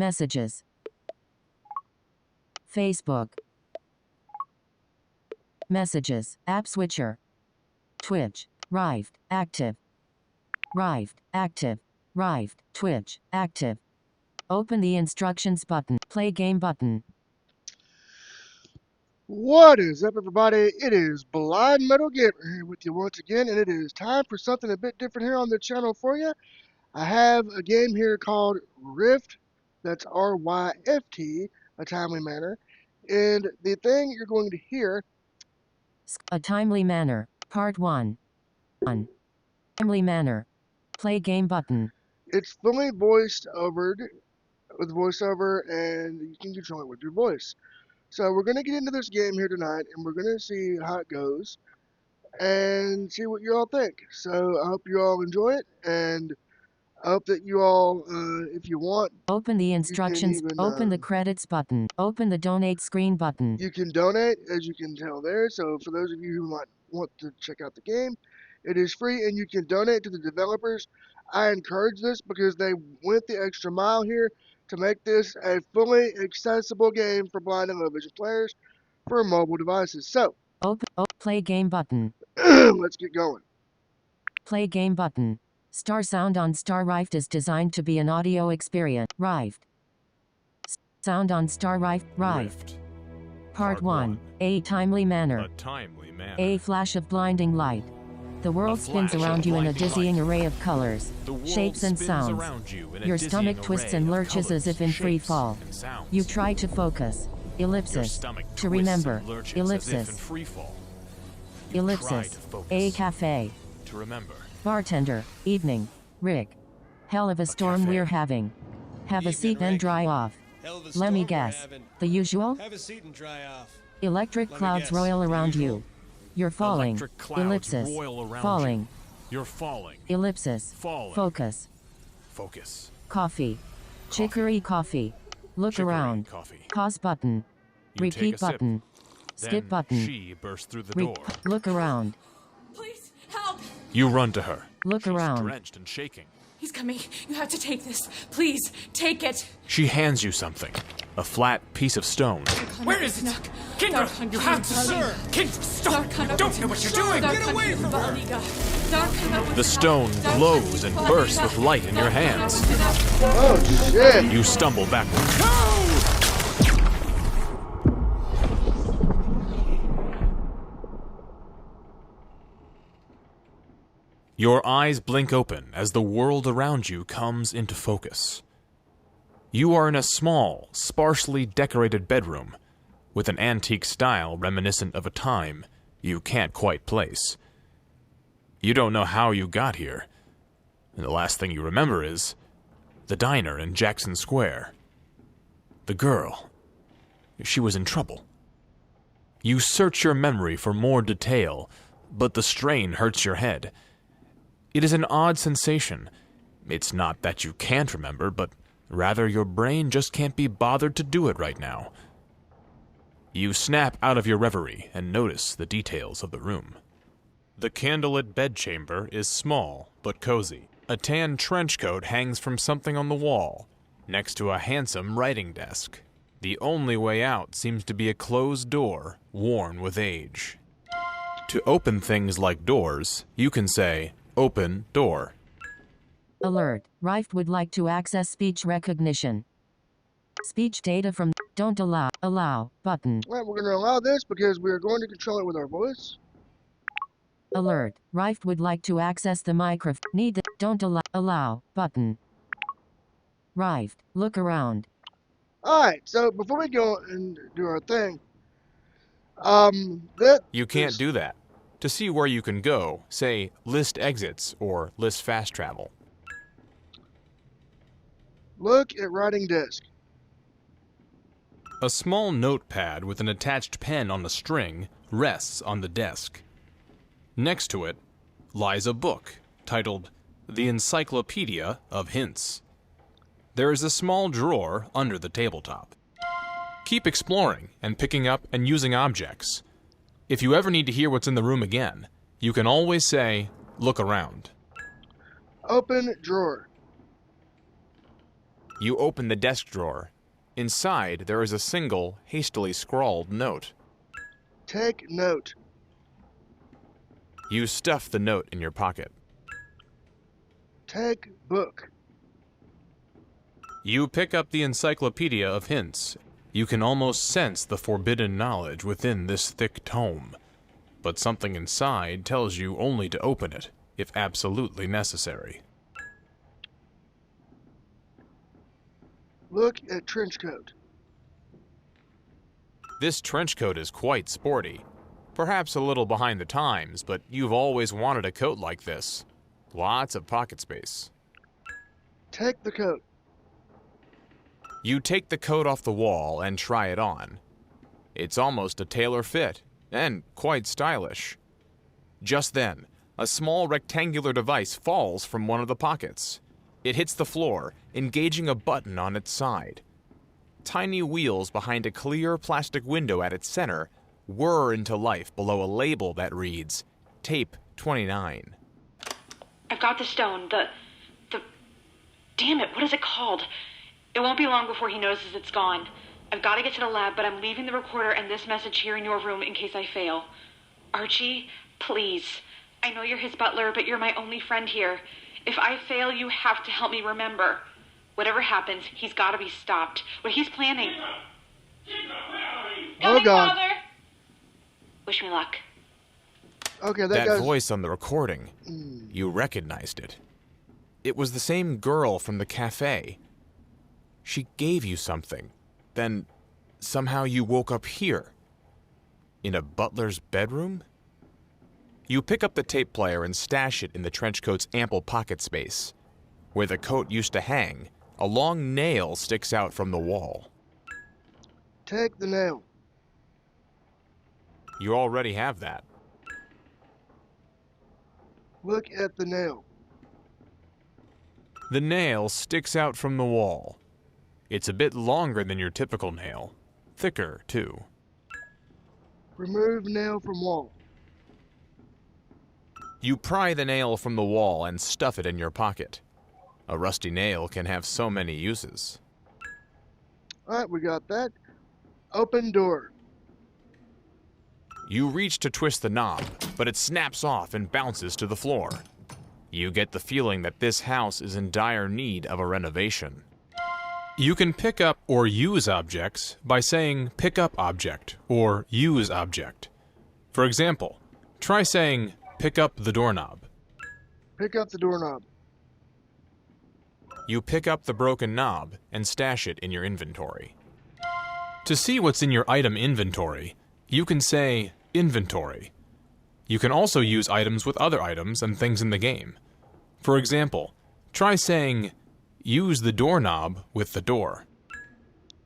Messages. Facebook. Messages. App switcher. Twitch. Ryft. Active. Ryft. Active. Ryft. Twitch. Active. Open the instructions button. Play game button. What is up, everybody? It is Blind Metal Gamer here with you once again, and it is time for something a bit different here on the channel for you. I have a game here called Ryft, that's R-Y-F-T, A Timely Manner, and the thing you're going to hear... A Timely Manner, Part 1. Timely Manner. Play game button. It's fully voiced over with voiceover, and you can control it with your voice. So we're going to get into this game here tonight, and we're going to see how it goes, and see what you all think. So I hope you all enjoy it, and I hope that you all, if you want... Open the instructions, open the credits button, open the donate screen button. You can donate, as you can tell there, so for those of you who might want to check out the game, it is free, and you can donate to the developers. I encourage this because they went the extra mile here to make this a fully accessible game for blind and low vision players for mobile devices. So, play game button. let's get going. Play game button. Star Sound on Star Ryft is designed to be an audio experience. Ryft. Sound on Star Ryft. Part 1. A Timely Manner. A timely manner. A flash of blinding light. The world spins around you in a dizzying array of colors, shapes and sounds. Your stomach twists and lurches as if in free fall. You try to focus. Ellipsis. To remember. Ellipsis. Ellipsis. A cafe. To remember. Bartender. Evening. Rig. Hell of a storm we're having. Have a seat and dry off. Let me guess. The usual? Have a seat and dry off. Electric clouds roil around you. You're falling. Ellipsis. Falling. You're falling. Ellipsis. Falling. Focus. Focus. Coffee. Chicory coffee. Look Chicory around. coffee. Pause button. You Repeat take a sip. button. Skip Then button. she bursts through the door. Look around. Please, help! You run to her. Look She's around. drenched and shaking. He's coming. You have to take this. Please, take it. She hands you something. A flat piece of stone. Where is it? Kendra, you have to, sir! Kendra, stop! You don't know what you're doing! Get away from her! The stone glows and bursts with light in your hands. Oh, shit! You stumble backwards. Your eyes blink open as the world around you comes into focus. You are in a small, sparsely decorated bedroom, with an antique style reminiscent of a time you can't quite place. You don't know how you got here, and the last thing you remember is the diner in Jackson Square. The girl. She was in trouble. You search your memory for more detail, but the strain hurts your head. It is an odd sensation. It's not that you can't remember, but rather your brain just can't be bothered to do it right now. You snap out of your reverie and notice the details of the room. The candlelit bedchamber is small but cozy. A tan trench coat hangs from something on the wall, next to a handsome writing desk. The only way out seems to be a closed door, worn with age. To open things like doors, you can say, "Open door." Alert. Ryft would like to access speech recognition. Speech data from don't allow button. Well, we're going to allow this because we are going to control it with our voice. Alert. Ryft would like to access the microphone. Need the don't allow button. Ryft. Look around. Alright, so before we go and do our thing, You can't do that. To see where you can go, say list exits or list fast travel. Look at writing desk. A small notepad with an attached pen on a string rests on the desk. Next to it lies a book titled The Encyclopedia of Hints. There is a small drawer under the tabletop. Keep exploring and picking up and using objects. If you ever need to hear what's in the room again, you can always say, "Look around." Open drawer. You open the desk drawer. Inside, there is a single, hastily scrawled note. Take note. You stuff the note in your pocket. Take book. You pick up the Encyclopedia of Hints. You can almost sense the forbidden knowledge within this thick tome, but something inside tells you only to open it, if absolutely necessary. Look at trench coat. This trench coat is quite sporty. Perhaps a little behind the times, but you've always wanted a coat like this. Lots of pocket space. Take the coat. You take the coat off the wall and try it on. It's almost a tailor fit, and quite stylish. Just then, a small rectangular device falls from one of the pockets. It hits the floor, engaging a button on its side. Tiny wheels behind a clear plastic window at its center whir into life below a label that reads, Tape 29. I've got the stone. The... Damn it, what is it called? It won't be long before he notices it's gone. I've got to get to the lab, but I'm leaving the recorder and this message here in your room in case I fail. Archie, please. I know you're his butler, but you're my only friend here. If I fail, you have to help me remember. Whatever happens, he's got to be stopped. What he's planning... Oh, God. Father. Wish me luck. Okay, That guy's... voice on the recording, you recognized it. It was the same girl from the cafe. She gave you something. Then, somehow you woke up here. In a butler's bedroom? You pick up the tape player and stash it in the trench coat's ample pocket space. Where the coat used to hang, a long nail sticks out from the wall. Take the nail. You already have that. Look at the nail. The nail sticks out from the wall. It's a bit longer than your typical nail. Thicker, too. Remove nail from wall. You pry the nail from the wall and stuff it in your pocket. A rusty nail can have so many uses. Alright, we got that. Open door. You reach to twist the knob, but it snaps off and bounces to the floor. You get the feeling that this house is in dire need of a renovation. You can pick up or use objects by saying pick up object or use object. For example, try saying pick up the doorknob. Pick up the doorknob. You pick up the broken knob and stash it in your inventory. To see what's in your item inventory, you can say inventory. You can also use items with other items and things in the game. For example, try saying use the doorknob with the door.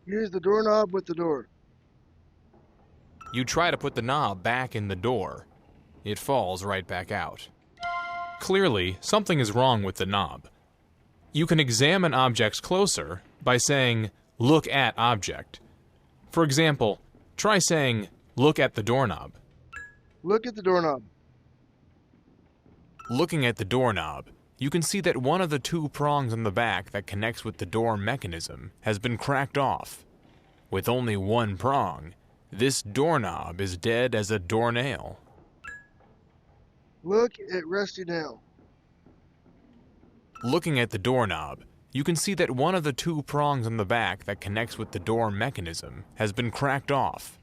Use the doorknob with the door. You try to put the knob back in the door. It falls right back out. Clearly, something is wrong with the knob. You can examine objects closer by saying, look at object. For example, try saying, look at the doorknob. Look at the doorknob. Looking at the doorknob, you can see that one of the two prongs on the back that connects with the door mechanism has been cracked off. With only one prong, this doorknob is dead as a doornail. Look at rusty nail. Looking at the doorknob, you can see that one of the two prongs on the back that connects with the door mechanism has been cracked off.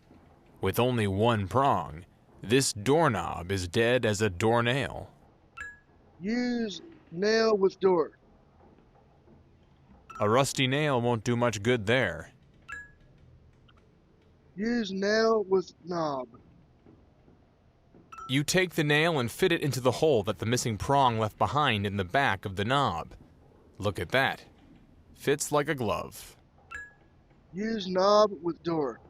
With only one prong, this doorknob is dead as a doornail. Use nail with door. A rusty nail won't do much good there. Use nail with knob. You take the nail and fit it into the hole that the missing prong left behind in the back of the knob. Look at that. Fits like a glove. Use knob with door.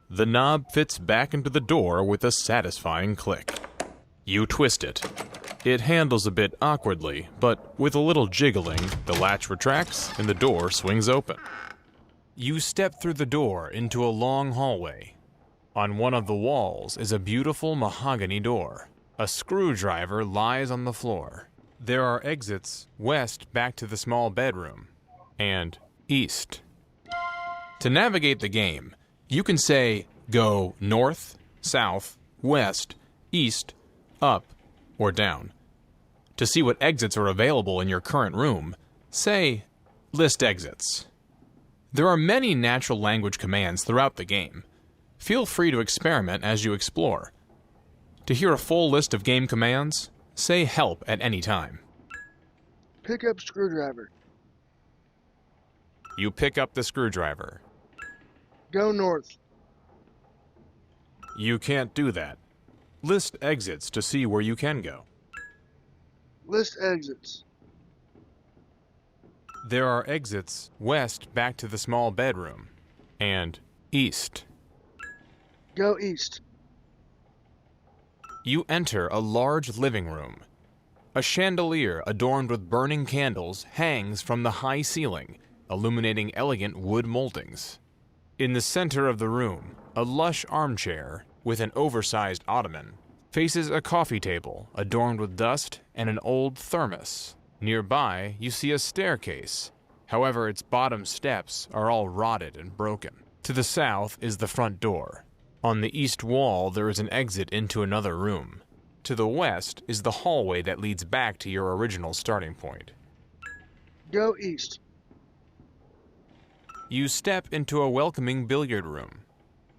The knob fits back into the door with a satisfying click. You twist it. It handles a bit awkwardly, but with a little jiggling, the latch retracts and the door swings open. You step through the door into a long hallway. On one of the walls is a beautiful mahogany door. A screwdriver lies on the floor. There are exits west back to the small bedroom, and east. To navigate the game, you can say go north, south, west, east, up, or down. To see what exits are available in your current room, say list exits. There are many natural language commands throughout the game. Feel free to experiment as you explore. To hear a full list of game commands, say help at any time. Pick up screwdriver. You pick up the screwdriver. Go north. You can't do that. List exits to see where you can go. List exits. There are exits west back to the small bedroom, and east. Go east. You enter a large living room. A chandelier adorned with burning candles hangs from the high ceiling, illuminating elegant wood moldings. In the center of the room, a lush armchair with an oversized ottoman faces a coffee table adorned with dust and an old thermos. Nearby, you see a staircase. However, its bottom steps are all rotted and broken. To the south is the front door. On the east wall, there is an exit into another room. To the west is the hallway that leads back to your original starting point. Go east. You step into a welcoming billiard room.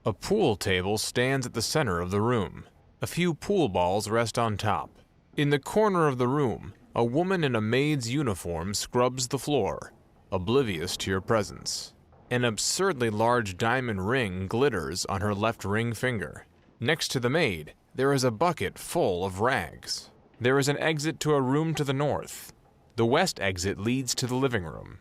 A pool table stands at the center of the room. A few pool balls rest on top. In the corner of the room, a woman in a maid's uniform scrubs the floor, oblivious to your presence. An absurdly large diamond ring glitters on her left ring finger. Next to the maid, there is a bucket full of rags. There is an exit to a room to the north. The west exit leads to the living room.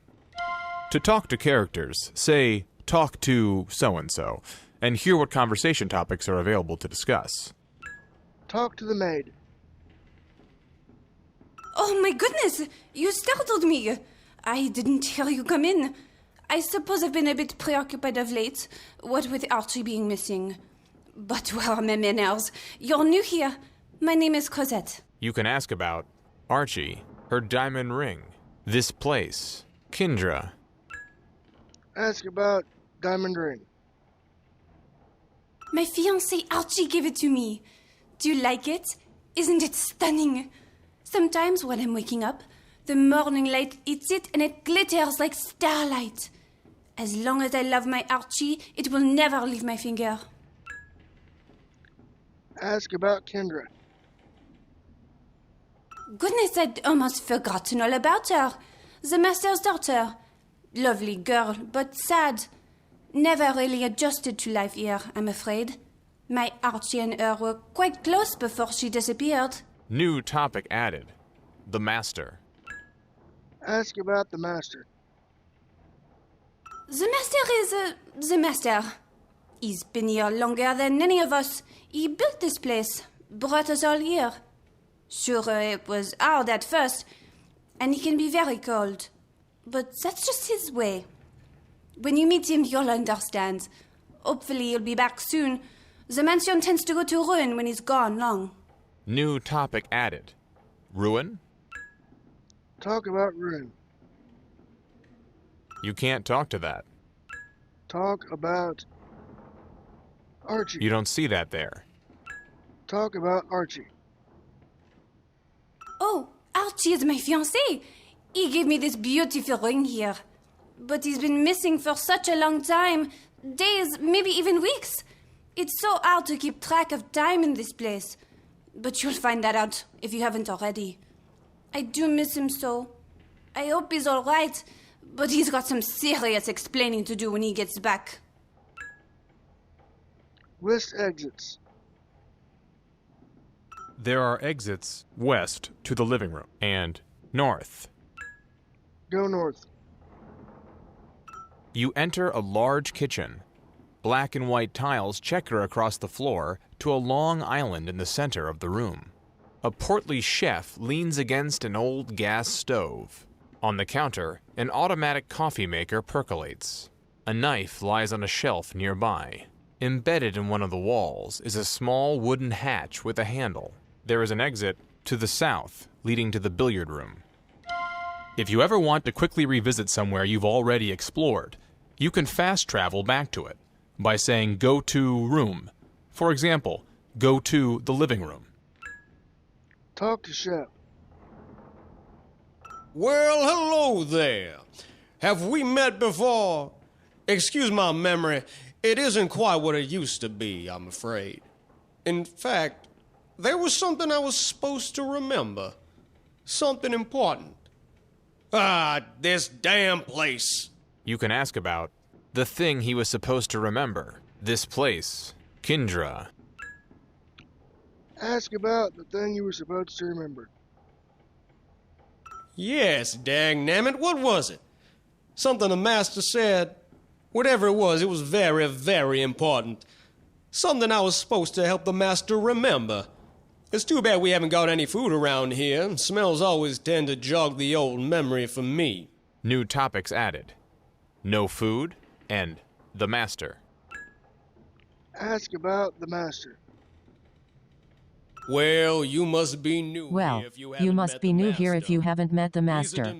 To talk to characters, say, talk to so-and-so, and hear what conversation topics are available to discuss. Talk to the maid. Oh my goodness, you startled me. I didn't hear you come in. I suppose I've been a bit preoccupied of late, what with Archie being missing. But where are my manners? You're new here. My name is Cosette. You can ask about Archie, her diamond ring, this place, Kendra. Ask about diamond ring. My fiancé Archie gave it to me. Do you like it? Isn't it stunning? Sometimes when I'm waking up, the morning light hits it and it glitters like starlight. As long as I love my Archie, it will never leave my finger. Ask about Kendra. Goodness, I'd almost forgotten all about her. The master's daughter. Lovely girl, but sad. Never really adjusted to life here, I'm afraid. My Archie and her were quite close before she disappeared. New topic added. The Master. Ask about the master. The master is, the master. He's been here longer than any of us. He built this place, brought us all here. Sure, it was hard at first, and he can be very cold. But that's just his way. When you meet him, you'll understand. Hopefully he'll be back soon. The mansion tends to go to ruin when he's gone long. New topic added. Ruin? Talk about ruin. You can't talk to that. Talk about Archie. You don't see that there. Talk about Archie. Oh, Archie is my fiancé. He gave me this beautiful ring here. But he's been missing for such a long time. Days, maybe even weeks. It's so hard to keep track of time in this place. But you'll find that out if you haven't already. I do miss him so. I hope he's all right, but he's got some serious explaining to do when he gets back. List exits. There are exits west to the living room and north. Go north. You enter a large kitchen. Black and white tiles checker across the floor to a long island in the center of the room. A portly chef leans against an old gas stove. On the counter, an automatic coffee maker percolates. A knife lies on a shelf nearby. Embedded in one of the walls is a small wooden hatch with a handle. There is an exit to the south, leading to the billiard room. If you ever want to quickly revisit somewhere you've already explored, you can fast travel back to it by saying go to room. For example, go to the living room. Talk to Shep. Well, hello there. Have we met before? Excuse my memory, it isn't quite what it used to be, I'm afraid. In fact, there was something I was supposed to remember. Something important. Ah, this damn place. You can ask about the thing he was supposed to remember. This place, Kindra. Ask about the thing you were supposed to remember. Yes, dang nammit, what was it? Something the master said. Whatever it was very, very important. Something I was supposed to help the master remember. It's too bad we haven't got any food around here. Smells always tend to jog the old memory for me. New topics added. No food and the master. Ask about the master. Well, you must be new Well, here if you you haven't must met be the new here if master. you haven't met the master.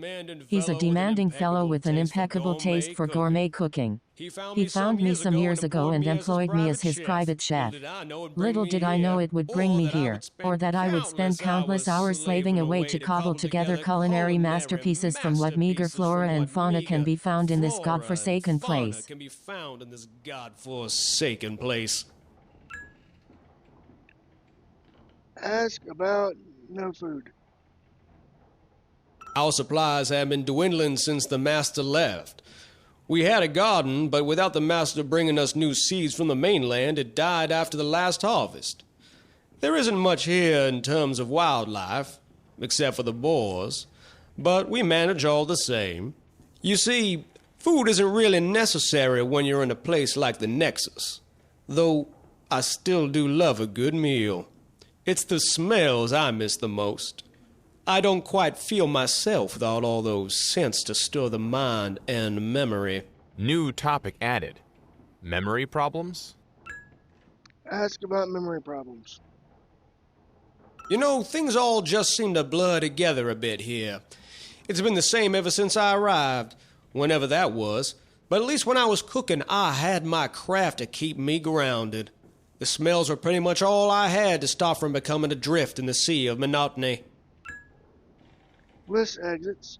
He's a demanding fellow with an impeccable taste for gourmet cooking. He found me some years ago and employed me as his private chef. Little did I know it would bring me here, or that I would spend countless hours slaving away to cobble together culinary masterpieces from what meager flora and fauna can be found in this godforsaken place. Ask about no food. Our supplies have been dwindling since the master left. We had a garden, but without the master bringing us new seeds from the mainland, it died after the last harvest. There isn't much here in terms of wildlife, except for the boars, but we manage all the same. You see, food isn't really necessary when you're in a place like the Nexus, though I still do love a good meal. It's the smells I miss the most. I don't quite feel myself without all those scents to stir the mind and memory. New topic added. Memory problems? Ask about memory problems. You know, things all just seem to blur together a bit here. It's been the same ever since I arrived, whenever that was. But at least when I was cooking, I had my craft to keep me grounded. The smells were pretty much all I had to stop from becoming adrift in the sea of monotony. List exits.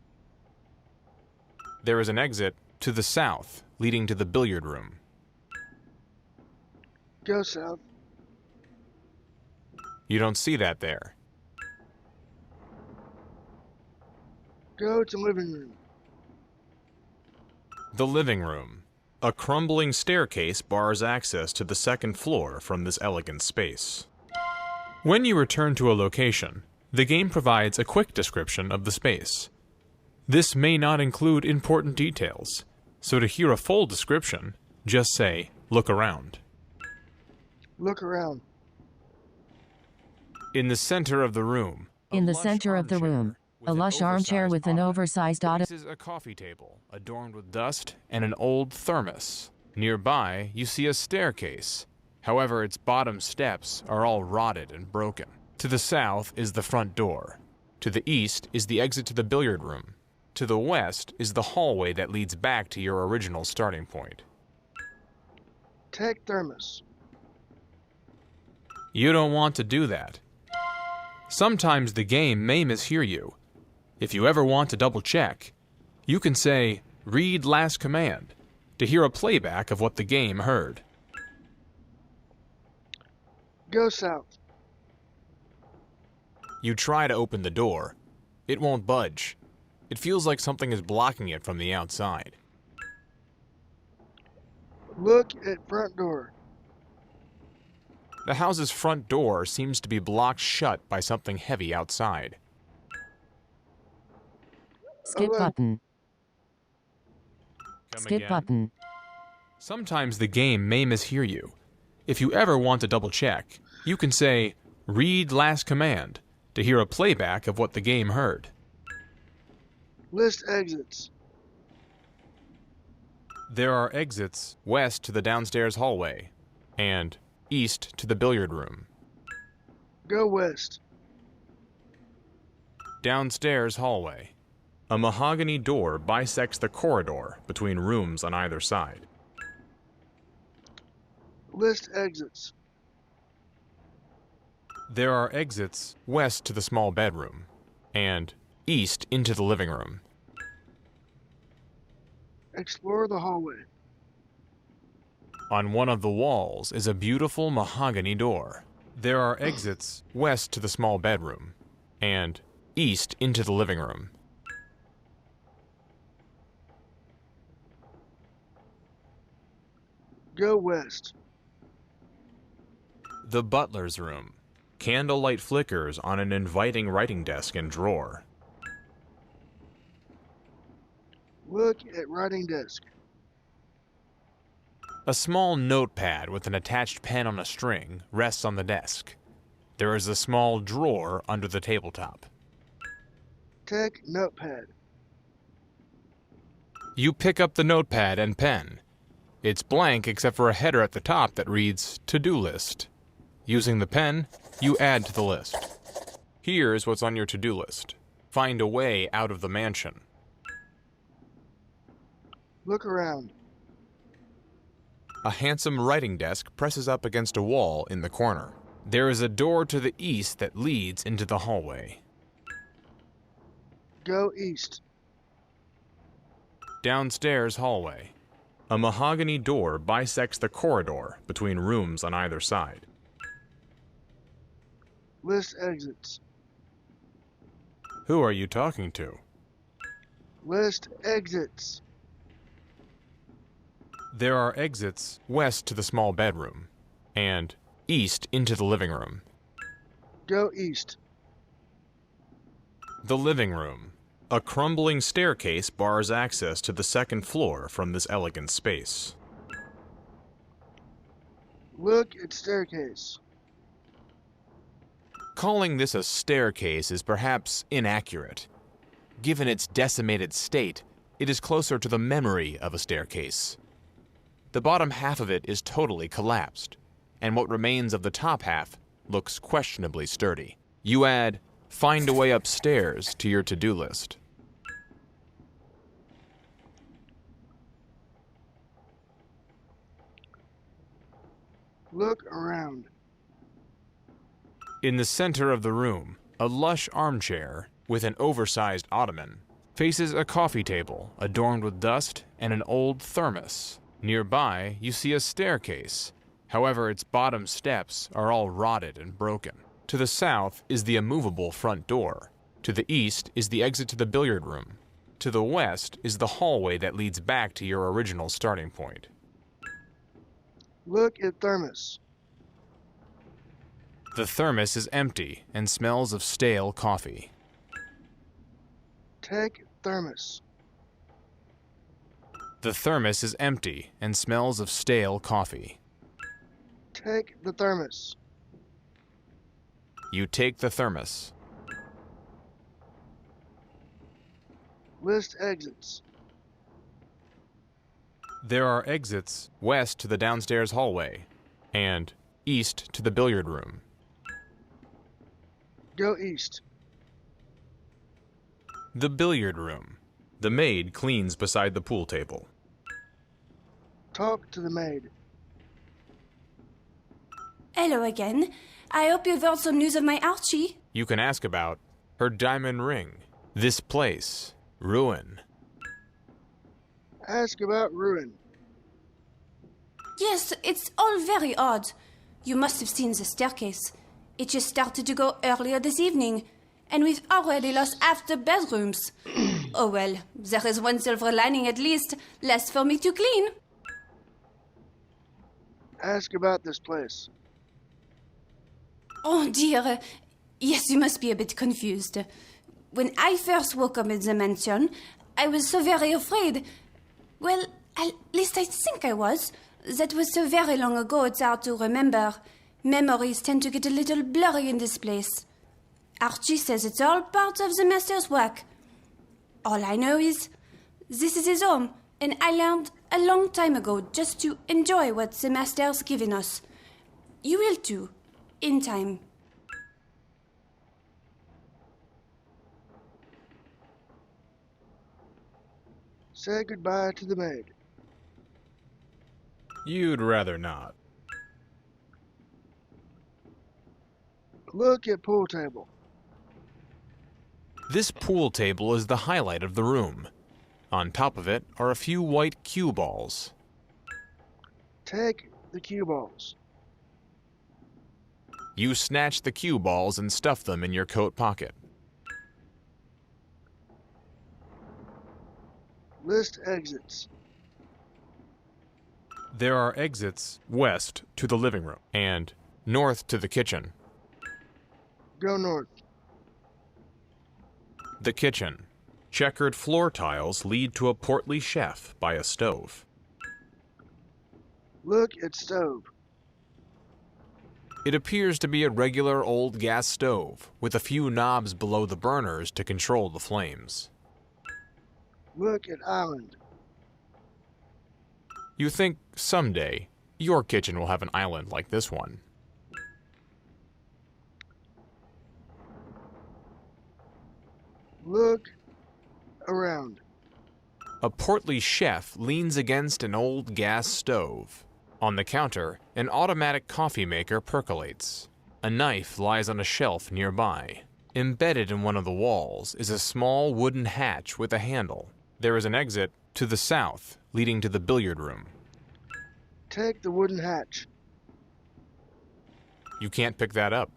There is an exit to the south, leading to the billiard room. Go south. You don't see that there. Go to living room. The living room. A crumbling staircase bars access to the second floor from this elegant space. When you return to a location, the game provides a quick description of the space. This may not include important details, so to hear a full description, just say, look around. Look around. In the center of the room. In the center of the room, a lush armchair with an oversized faces a coffee table adorned with dust and an old thermos. Nearby, you see a staircase. However, its bottom steps are all rotted and broken. To the south is the front door. To the east is the exit to the billiard room. To the west is the hallway that leads back to your original starting point. Take thermos. You don't want to do that. Sometimes the game may mishear you. If you ever want to double check, you can say, read last command, to hear a playback of what the game heard. Go south. You try to open the door. It won't budge. It feels like something is blocking it from the outside. Look at front door. The house's front door seems to be blocked shut by something heavy outside. skip button. Skip button. Sometimes the game may mishear you. If you ever want to double check, you can say, read last command, to hear a playback of what the game heard. List exits. There are exits west to the downstairs hallway, and east to the billiard room. Go west. Downstairs hallway. A mahogany door bisects the corridor between rooms on either side. List exits. There are exits west to the small bedroom and east into the living room. Explore the hallway. On one of the walls is a beautiful mahogany door. There are exits west to the small bedroom and east into the living room. Go west. The butler's room. Candlelight flickers on an inviting writing desk and drawer. Look at writing desk. A small notepad with an attached pen on a string rests on the desk. There is a small drawer under the tabletop. Take notepad. You pick up the notepad and pen. It's blank except for a header at the top that reads To-Do List. Using the pen, you add to the list. Here's what's on your to-do list. Find a way out of the mansion. Look around. A handsome writing desk presses up against a wall in the corner. There is a door to the east that leads into the hallway. Go east. Downstairs hallway. A mahogany door bisects the corridor between rooms on either side. List exits. Who are you talking to? List exits. There are exits west to the small bedroom and east into the living room. Go east. The living room. A crumbling staircase bars access to the second floor from this elegant space. Look at staircase. Calling this a staircase is perhaps inaccurate. Given its decimated state, it is closer to the memory of a staircase. The bottom half of it is totally collapsed, and what remains of the top half looks questionably sturdy. You add, find a way upstairs to your to-do list. Look around. In the center of the room, a lush armchair with an oversized ottoman faces a coffee table adorned with dust and an old thermos. Nearby, you see a staircase. However, its bottom steps are all rotted and broken. To the south is the immovable front door. To the east is the exit to the billiard room. To the west is the hallway that leads back to your original starting point. Look at thermos. The thermos is empty and smells of stale coffee. Take thermos. The thermos is empty and smells of stale coffee. Take the thermos. You take the thermos. List exits. There are exits west to the downstairs hallway and east to the billiard room. Go east. The billiard room. The maid cleans beside the pool table. Talk to the maid. Hello again. I hope you've heard some news of my Archie. You can ask about her diamond ring, this place, ruin. Ask about ruin. Yes, it's all very odd. You must have seen the staircase. It just started to go earlier this evening, and we've already lost half the bedrooms. Oh well, there is one silver lining at least, less for me to clean. Ask about this place. Oh dear, yes, you must be a bit confused. When I first woke up in the mansion, I was so very afraid. Well, at least I think I was. That was so very long ago it's hard to remember. Memories tend to get a little blurry in this place. Archie says it's all part of the master's work. All I know is this is his home, and I learned a long time ago just to enjoy what the master's given us. You will too, in time. Say goodbye to the maid. You'd rather not. Look at pool table. This pool table is the highlight of the room. On top of it are a few white cue balls. Take the cue balls. You snatch the cue balls and stuff them in your coat pocket. List exits. There are exits west to the living room and north to the kitchen. Go north. The kitchen. Checkered floor tiles lead to a portly chef by a stove. Look at stove. It appears to be a regular old gas stove with a few knobs below the burners to control the flames. Look at island. You think someday your kitchen will have an island like this one. Look around. A portly chef leans against an old gas stove. On the counter, an automatic coffee maker percolates. A knife lies on a shelf nearby. Embedded in one of the walls is a small wooden hatch with a handle. There is an exit to the south, leading to the billiard room. Take the wooden hatch. You can't pick that up.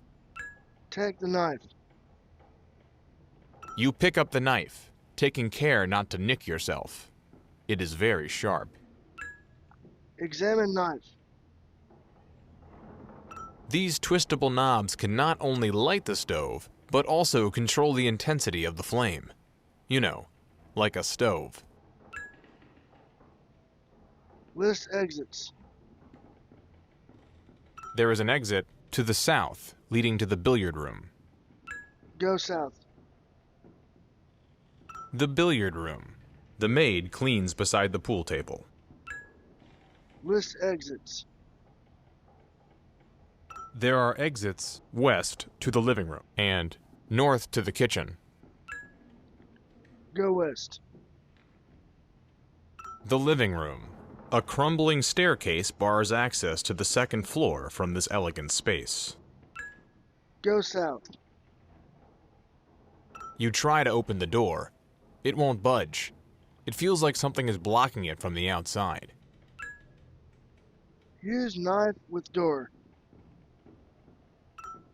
Take the knife. You pick up the knife, taking care not to nick yourself. It is very sharp. Examine knife. These twistable knobs can not only light the stove, but also control the intensity of the flame. You know, like a stove. List exits. There is an exit to the south, leading to the billiard room. Go south. The billiard room. The maid cleans beside the pool table. List exits. There are exits west to the living room and north to the kitchen. Go west. The living room. A crumbling staircase bars access to the second floor from this elegant space. Go south. You try to open the door. It won't budge. It feels like something is blocking it from the outside. Use knife with door.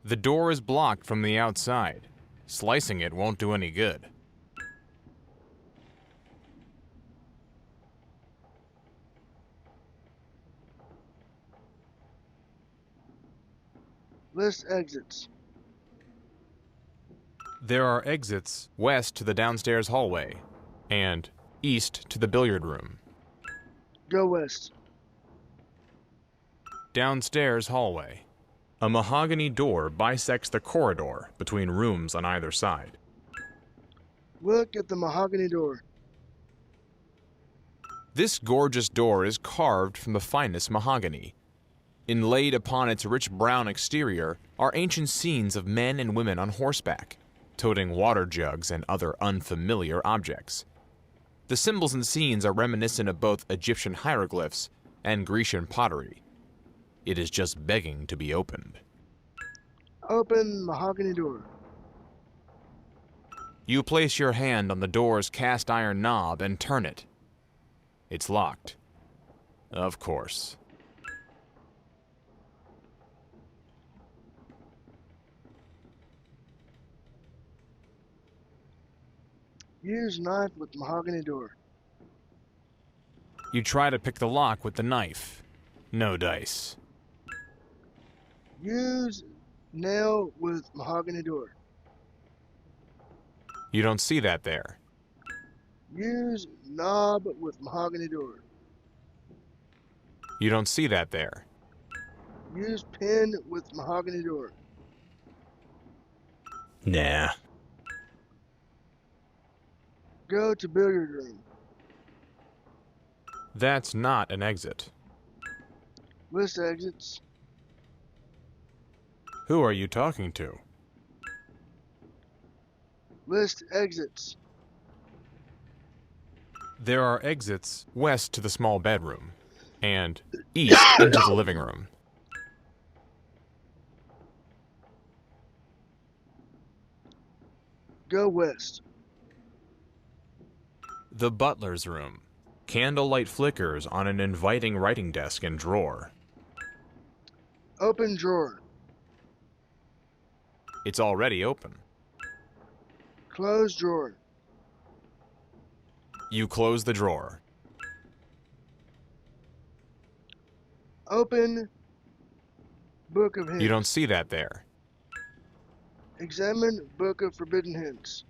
The door is blocked from the outside. Slicing it won't do any good. List exits. There are exits west to the downstairs hallway and east to the billiard room. Go west. Downstairs hallway. A mahogany door bisects the corridor between rooms on either side. Look at the mahogany door. This gorgeous door is carved from the finest mahogany. Inlaid upon its rich brown exterior are ancient scenes of men and women on horseback, toting water jugs and other unfamiliar objects. The symbols and scenes are reminiscent of both Egyptian hieroglyphs and Grecian pottery. It is just begging to be opened. Open mahogany door. You place your hand on the door's cast iron knob and turn it. It's locked. Of course. Use knife with mahogany door. You try to pick the lock with the knife. No dice. Use nail with mahogany door. You don't see that there. Use knob with mahogany door. You don't see that there. Use pin with mahogany door. Nah. Go to billiard room. That's not an exit. List exits. Who are you talking to? List exits. There are exits west to the small bedroom and east into the living room. Go west. The butler's room. Candlelight flickers on an inviting writing desk and drawer. Open drawer. It's already open. Close drawer. You close the drawer. Open Book of Hints. You don't see that there. Examine Book of Forbidden Hints.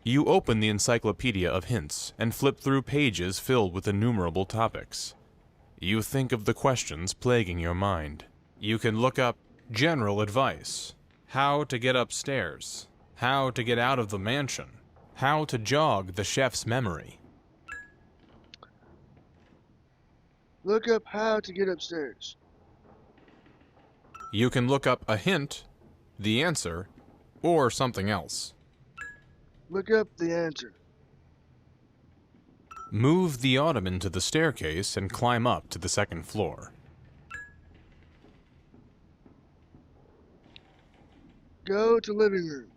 You open the Encyclopedia of Hints and flip through pages filled with innumerable topics. You think of the questions plaguing your mind. You can look up general advice, how to get upstairs, how to get out of the mansion, how to jog the chef's memory. Look up how to get upstairs. You can look up a hint, the answer, or something else. Look up the answer. Move the ottoman to the staircase and climb up to the second floor. Go to living room.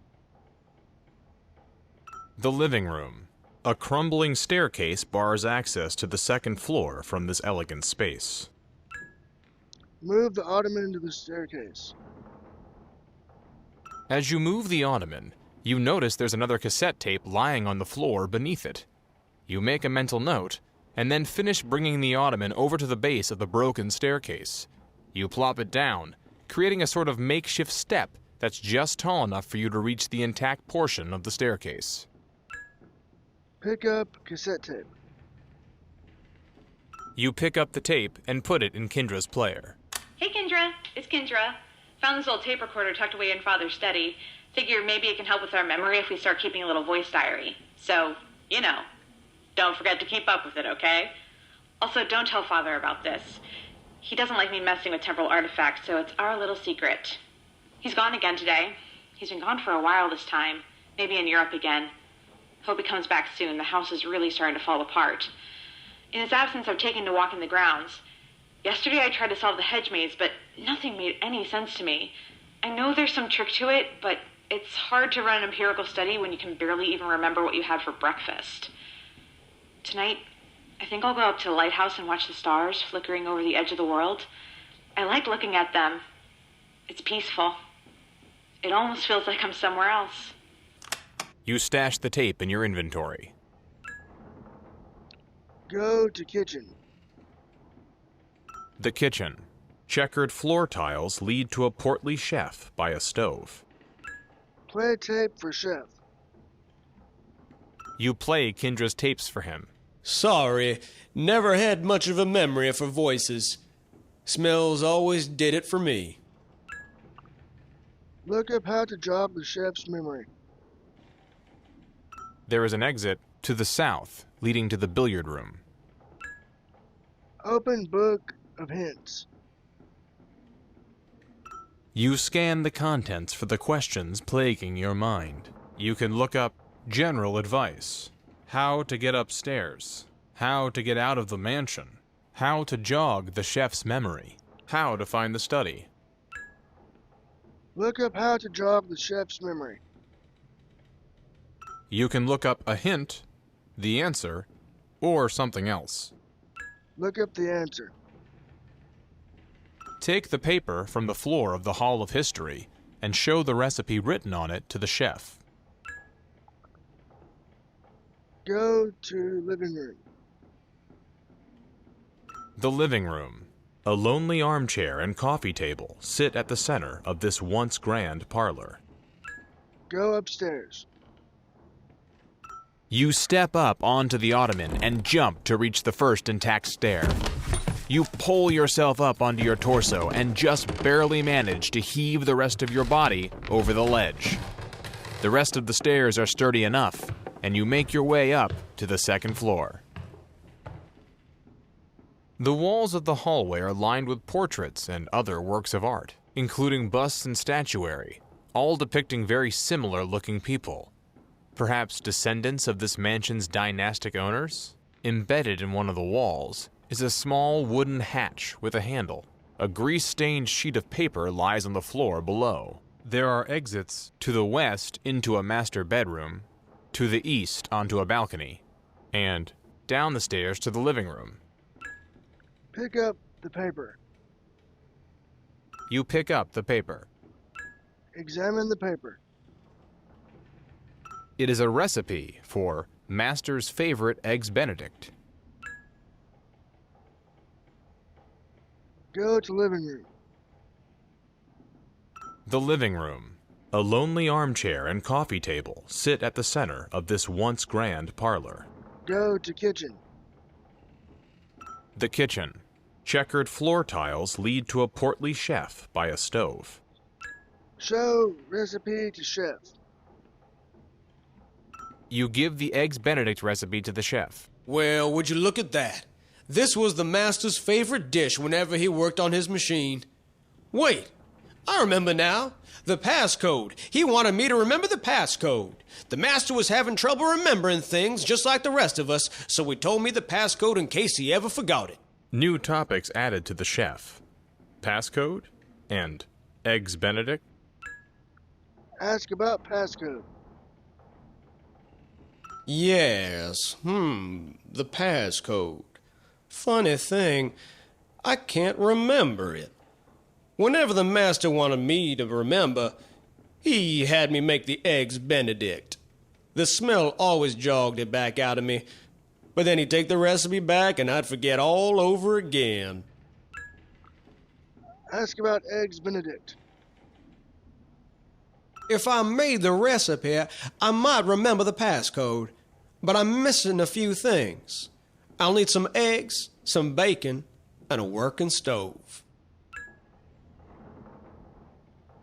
The living room. A crumbling staircase bars access to the second floor from this elegant space. Move the ottoman to the staircase. As you move the ottoman, you notice there's another cassette tape lying on the floor beneath it. You make a mental note, and then finish bringing the ottoman over to the base of the broken staircase. You plop it down, creating a sort of makeshift step that's just tall enough for you to reach the intact portion of the staircase. Pick up cassette tape. You pick up the tape and put it in Kendra's player. Hey, Kendra. It's Kendra. Found this old tape recorder tucked away in Father's study. Figure maybe it can help with our memory if we start keeping a little voice diary. So, don't forget to keep up with it, okay? Also, don't tell Father about this. He doesn't like me messing with temporal artifacts, so it's our little secret. He's gone again today. He's been gone for a while this time. Maybe in Europe again. Hope he comes back soon. The house is really starting to fall apart. In his absence, I've taken to walking the grounds. Yesterday I tried to solve the hedge maze, but nothing made any sense to me. I know there's some trick to it, but it's hard to run an empirical study when you can barely even remember what you had for breakfast. Tonight, I think I'll go up to the lighthouse and watch the stars flickering over the edge of the world. I like looking at them. It's peaceful. It almost feels like I'm somewhere else. You stash the tape in your inventory. Go to kitchen. The kitchen. Checkered floor tiles lead to a portly chef by a stove. Play tape for chef. You play Kendra's tapes for him. Sorry, never had much of a memory for voices. Smells always did it for me. Look up how to jog the chef's memory. There is an exit to the south, leading to the billiard room. Open Book of Hints. You scan the contents for the questions plaguing your mind. You can look up general advice, how to get upstairs, how to get out of the mansion, how to jog the chef's memory, how to find the study. Look up how to jog the chef's memory. You can look up a hint, the answer, or something else. Look up the answer. Take the paper from the floor of the Hall of History and show the recipe written on it to the chef. Go to living room. The living room. A lonely armchair and coffee table sit at the center of this once grand parlor. Go upstairs. You step up onto the ottoman and jump to reach the first intact stair. You pull yourself up onto your torso and just barely manage to heave the rest of your body over the ledge. The rest of the stairs are sturdy enough, and you make your way up to the second floor. The walls of the hallway are lined with portraits and other works of art, including busts and statuary, all depicting very similar-looking people. Perhaps descendants of this mansion's dynastic owners? Embedded in one of the walls is a small wooden hatch with a handle. A grease-stained sheet of paper lies on the floor below. There are exits to the west into a master bedroom, to the east onto a balcony, and down the stairs to the living room. Pick up the paper. You pick up the paper. Examine the paper. It is a recipe for Master's favorite Eggs Benedict. Go to living room. The living room. A lonely armchair and coffee table sit at the center of this once grand parlor. Go to kitchen. The kitchen. Checkered floor tiles lead to a portly chef by a stove. Show recipe to chef. You give the Eggs Benedict recipe to the chef. Well, would you look at that? This was the master's favorite dish whenever he worked on his machine. Wait, I remember now. The passcode. He wanted me to remember the passcode. The master was having trouble remembering things just like the rest of us, so he told me the passcode in case he ever forgot it. New topics added to the chef. Passcode and Eggs Benedict. Ask about passcode. Yes, the passcode. Funny thing, I can't remember it. Whenever the master wanted me to remember, he had me make the Eggs Benedict. The smell always jogged it back out of me, but then he'd take the recipe back and I'd forget all over again. Ask about Eggs Benedict. If I made the recipe, I might remember the passcode, but I'm missing a few things. I'll need some eggs, some bacon, and a working stove.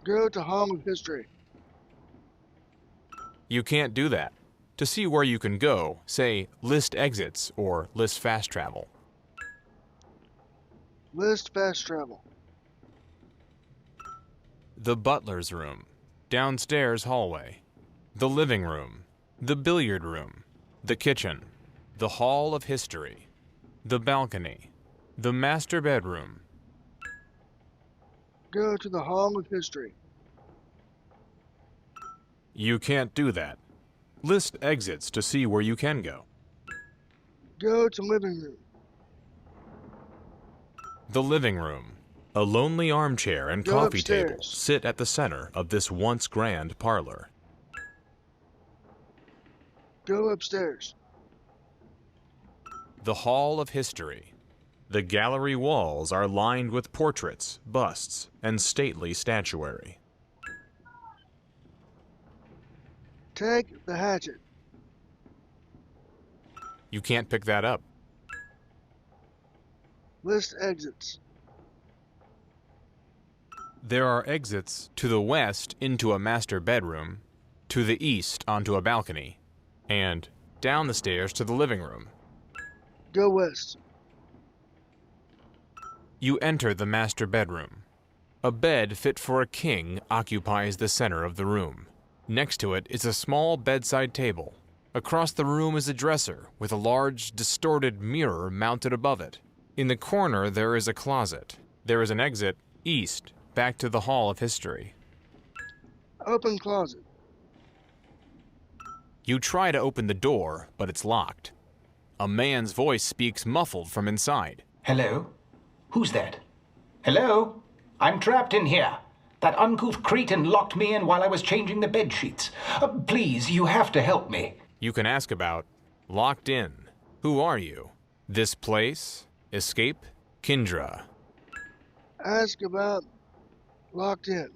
Go to Hall of History. You can't do that. To see where you can go, say list exits or list fast travel. List fast travel. The butler's room. Downstairs hallway. The living room. The billiard room. The kitchen. The hall of history. The balcony. The master bedroom. Go to the Hall of History. You can't do that. List exits to see where you can go. Go to living room. The living room. A lonely armchair and Go coffee upstairs. table sit at the center of this once grand parlor. Go upstairs. The hall of history. The gallery walls are lined with portraits, busts, and stately statuary. Take the hatchet. You can't pick that up. List exits. There are exits to the west into a master bedroom, to the east onto a balcony, and down the stairs to the living room. Go west. You enter the master bedroom. A bed fit for a king occupies the center of the room. Next to it is a small bedside table. Across the room is a dresser with a large, distorted mirror mounted above it. In the corner there is a closet. There is an exit east back to the Hall of History. Open closet. You try to open the door, but it's locked. A man's voice speaks muffled from inside. Hello? Who's that? Hello? I'm trapped in here. That uncouth cretin locked me in while I was changing the bed sheets. Please, you have to help me. You can ask about locked in. Who are you? This place? Escape? Kindra. Ask about locked in.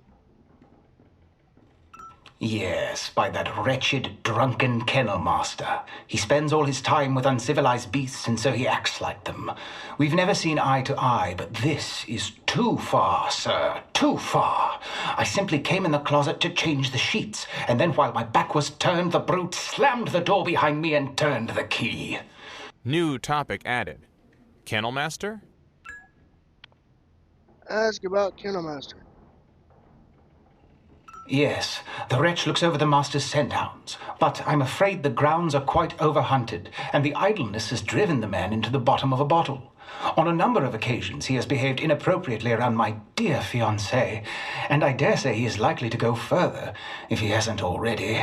Yes, by that wretched, drunken kennel master. He spends all his time with uncivilized beasts, and so he acts like them. We've never seen eye to eye, but this is too far, sir. Too far. I simply came in the closet to change the sheets, and then while my back was turned, the brute slammed the door behind me and turned the key. New topic added. Kennel Master? Ask about Kennel Master. Yes, the wretch looks over the master's scent hounds, but I'm afraid the grounds are quite overhunted, and the idleness has driven the man into the bottom of a bottle. On a number of occasions he has behaved inappropriately around my dear fiancée, and I dare say he is likely to go further, if he hasn't already.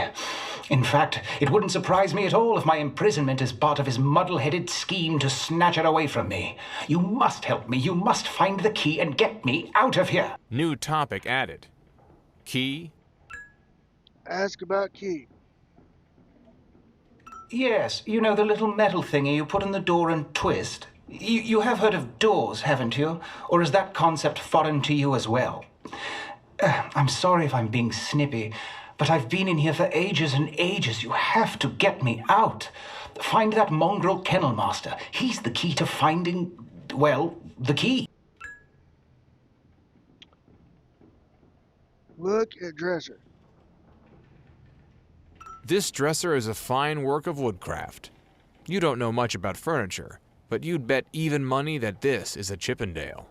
In fact, it wouldn't surprise me at all if my imprisonment is part of his muddle-headed scheme to snatch her away from me. You must help me. You must find the key and get me out of here. New topic added. Key? Ask about key. Yes, you know the little metal thingy you put in the door and twist? You have heard of doors, haven't you? Or is that concept foreign to you as well? I'm sorry if I'm being snippy, but I've been in here for ages and ages. You have to get me out. Find that mongrel kennel master. He's the key to finding, well, the key. Look at dresser. This dresser is a fine work of woodcraft. You don't know much about furniture, but you'd bet even money that this is a Chippendale.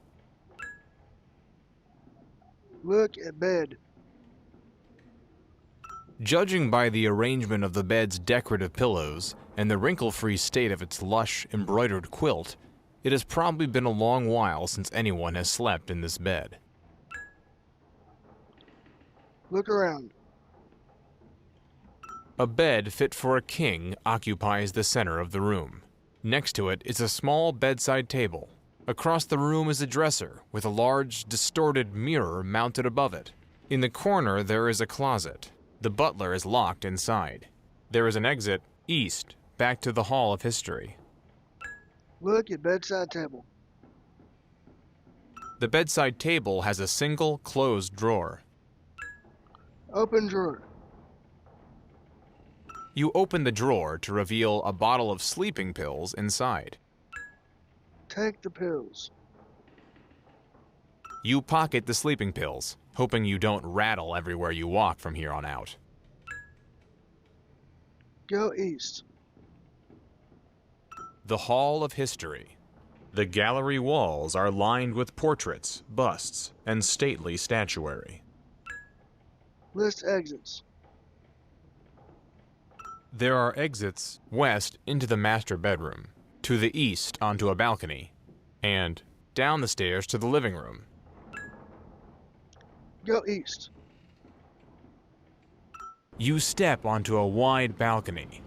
Look at bed. Judging by the arrangement of the bed's decorative pillows and the wrinkle-free state of its lush, embroidered quilt, it has probably been a long while since anyone has slept in this bed. Look around. A bed fit for a king occupies the center of the room. Next to it is a small bedside table. Across the room is a dresser with a large, distorted mirror mounted above it. In the corner there is a closet. The butler is locked inside. There is an exit east, back to the Hall of History. Look at bedside table. The bedside table has a single closed drawer. Open drawer. You open the drawer to reveal a bottle of sleeping pills inside. Take the pills. You pocket the sleeping pills, hoping you don't rattle everywhere you walk from here on out. Go east. The Hall of History. The gallery walls are lined with portraits, busts, and stately statuary. List exits. There are exits west into the master bedroom, to the east onto a balcony, and down the stairs to the living room. Go east. You step onto a wide balcony.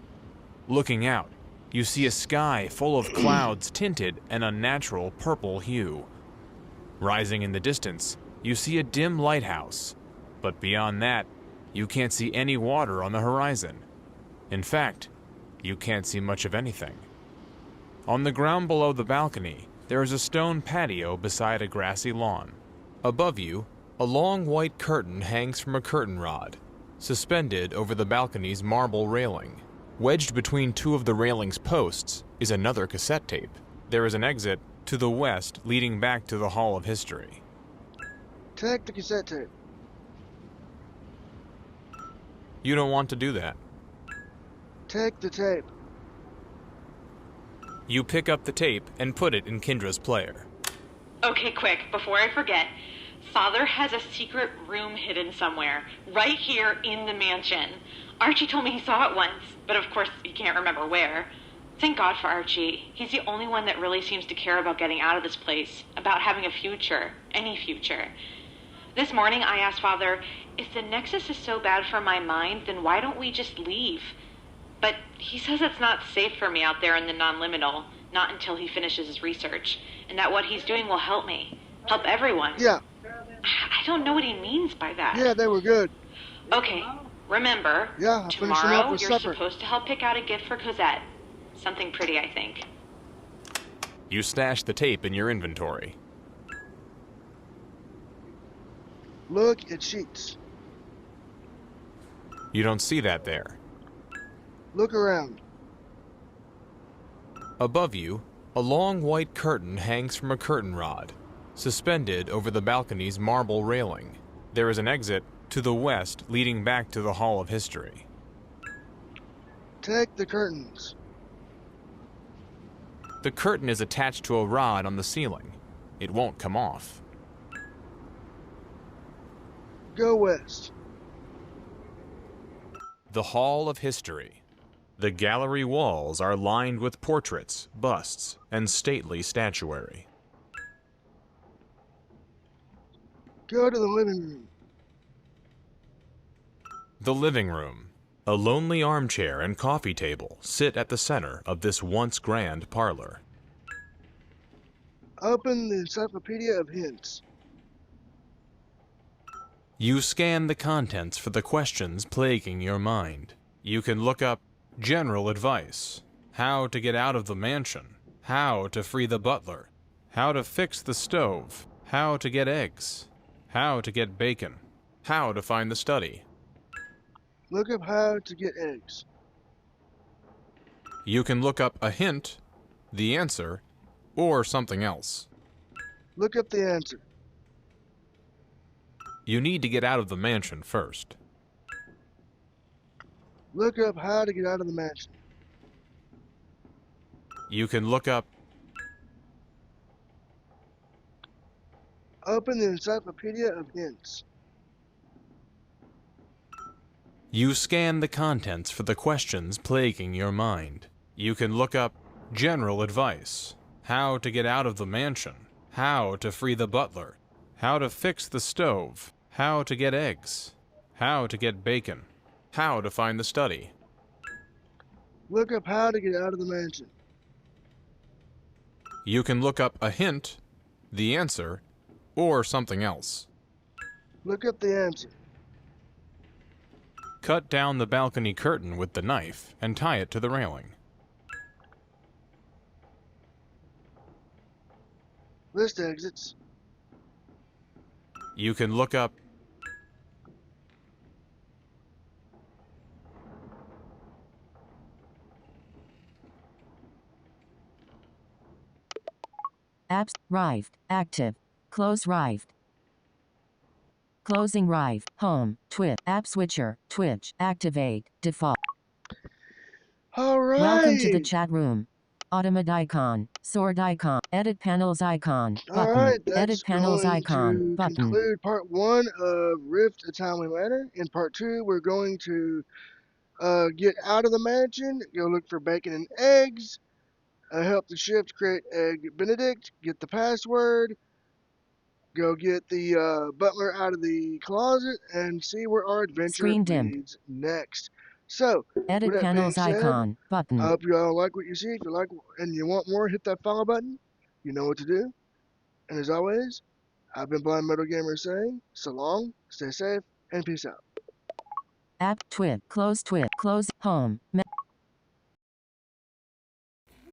Looking out, you see a sky full of clouds tinted an unnatural purple hue. Rising in the distance, you see a dim lighthouse, but beyond that, you can't see any water on the horizon. In fact, you can't see much of anything. On the ground below the balcony, there is a stone patio beside a grassy lawn. Above you, a long white curtain hangs from a curtain rod, suspended over the balcony's marble railing. Wedged between two of the railing's posts is another cassette tape. There is an exit to the west leading back to the Hall of History. Take the cassette tape. You don't want to do that. Take the tape. You pick up the tape and put it in Kendra's player. Okay, quick, before I forget. Father has a secret room hidden somewhere, right here in the mansion. Archie told me he saw it once, but of course he can't remember where. Thank God for Archie. He's the only one that really seems to care about getting out of this place, about having a future, any future. This morning I asked Father, if the Nexus is so bad for my mind, then why don't we just leave? But he says it's not safe for me out there in the non-liminal, not until he finishes his research, and that what he's doing will help me, help everyone. Yeah. I don't know what he means by that. Yeah, they were good. Okay, remember, Yeah, I finished them up tomorrow with you're supper. supposed to help pick out a gift for Cosette. Something pretty, I think. You stash the tape in your inventory. Look at sheets. You don't see that there. Look around. Above you, a long white curtain hangs from a curtain rod, suspended over the balcony's marble railing. There is an exit to the west leading back to the Hall of History. Take the curtains. The curtain is attached to a rod on the ceiling. It won't come off. Go west. The Hall of History. The gallery walls are lined with portraits, busts, and stately statuary. Go to the living room. The living room. A lonely armchair and coffee table sit at the center of this once grand parlor. Open the Encyclopedia of Hints. You scan the contents for the questions plaguing your mind. You can look up general advice, how to get out of the mansion, how to free the butler, how to fix the stove, how to get eggs, how to get bacon, how to find the study. Look up how to get eggs. You can look up a hint, the answer, or something else. Look up the answer. You need to get out of the mansion first. Look up how to get out of the mansion. You can look up Open the Encyclopedia of Hints. You scan the contents for the questions plaguing your mind. You can look up general advice, how to get out of the mansion, how to free the butler, how to fix the stove, how to get eggs, how to get bacon, how to find the study. Look up how to get out of the mansion. You can look up a hint, the answer, or something else. Look up the answer. Cut down the balcony curtain with the knife and tie it to the railing. List exits. You can look up Apps, Ryft, active. Close Ryft. Closing Ryft, home, Twitch, app switcher, Twitch, activate, default. Alright. Welcome to the chat room. Automate icon, sword icon, edit panels icon, button, Alright, that's edit panels going icon, to button. conclude part 1 of Ryft A Timely Manner. In part 2, we're going to get out of the mansion, go look for bacon and eggs, help the shift create Egg Benedict, get the password, go get the butler out of the closet, and see where our adventure Screen dimmed. leads next. So, Edit with that panels being said, icon, button. I hope you all like what you see. If you like and you want more, hit that follow button. You know what to do. And as always, I've been Blind Metal Gamer saying, so long, stay safe, and peace out. App, Twitch, close, home,